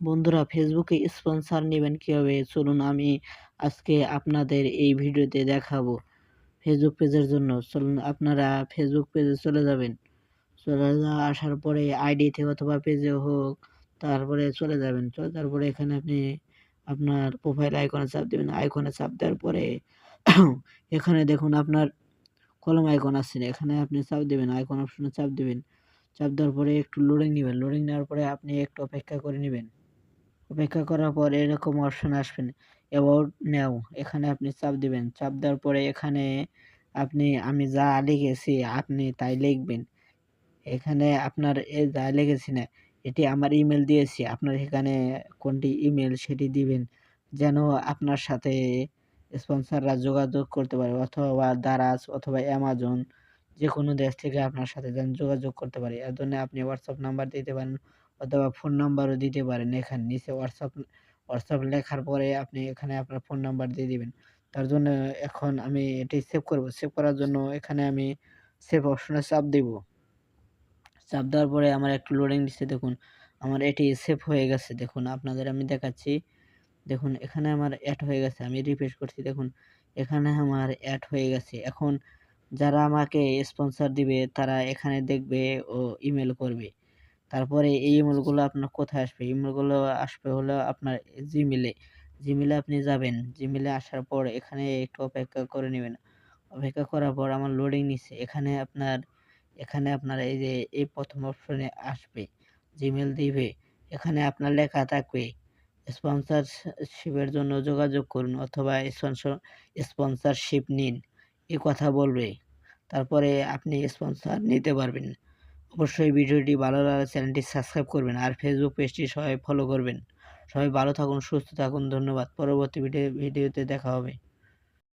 বন্ধুরা, ফেসবুকে স্পন্সর নেবেন কিভাবে? চলুন আমি আজকে আপনাদের এই ভিডিওতে দেখাবো। ফেসবুক পেজের জন্য চলুন আপনারা ফেসবুক পেজে চলে যাবেন। আসার পরে আইডিতে অথবা পেজে হোক, তারপরে চলে যাবেন। তারপরে এখানে আপনি আপনার প্রোফাইল আইকনে চাপ দিবেন। আইকনে চাপ দেওয়ার পরে এখানে দেখুন আপনার কলম আইকন আছে, এখানে আপনি চাপ দিবেন, আইকন অপশনে চাপ দিবেন। চাপ দেওয়ার পরে একটু লোডিং নিবেন। লোডিং নেওয়ার পরে আপনি একটু অপেক্ষা করে নিবেন। অপেক্ষা করার পর এরকম অপশন আসবেন, অ্যাবাউট নাও, এখানে আপনি চাপ দিবেন। চাপ দেওয়ার পরে এখানে আমি যা লিখেছি আপনি তাই লিখবেন। এখানে আপনার যা লিখেছি না, এটি আমার ইমেল দিয়েছি, আপনার এখানে কোনটি ইমেল সেটি দিবেন, যেন আপনার সাথে স্পন্সররা যোগাযোগ করতে পারে, অথবা দারাজ অথবা অ্যামাজন, যে কোনো দেশ থেকে আপনার সাথে যেন যোগাযোগ করতে পারে। এর জন্য আপনি হোয়াটসঅ্যাপ নাম্বার দিতে পারেন অথবা ফোন নাম্বারও দিতে পারেন। এখানে নিচে হোয়াটসঅ্যাপ লেখার পরে আপনি এখানে আপনার ফোন নাম্বার দিয়ে দিবেন। তার জন্য এখন আমি এটি সেভ করব। সেভ করার জন্য এখানে আমি সেভ অপশনে চাপ দিব। চাপ দেওয়ার পরে আমার একটু লোডিং দিচ্ছে, দেখুন আমার এটি সেভ হয়ে গেছে। দেখুন আপনাদের আমি দেখাচ্ছি, দেখুন এখানে আমার অ্যাড হয়ে গেছে। আমি রিফ্রেশ করছি, দেখুন এখানে আমার অ্যাড হয়ে গেছে। এখন যারা আমাকে স্পন্সর দিবে তারা এখানে দেখবে ও ইমেল করবে। তারপরে এই ইমেলগুলো আপনার কোথায় আসবে? ইমেলগুলো আসবে হলো আপনার জিমেলে। জিমেলে আপনি যাবেন। জিমেলে আসার পর এখানে একটু অপেক্ষা করে নেবেন। অপেক্ষা করার পর আমার লোডিং নিচ্ছে। এখানে আপনার এই যে এই ১ম অপশনে আসবে, জিমেইল দিবে। এখানে আপনার লেখা থাকবে স্পন্সরশিপের জন্য যোগাযোগ করুন অথবা স্পন্সরশিপ নিন। এই কথা বলবে। তারপরে আপনি স্পন্সর নিতে পারবেন। অবশ্যই ভিডিওটি ভালো লাগলে চ্যানেলটি সাবস্ক্রাইব করবেন আর ফেসবুক পেজটি সবাই ফলো করবেন। সবাই ভালো থাকুন, সুস্থ থাকুন। ধন্যবাদ। পরবর্তী ভিডিওতে দেখা হবে।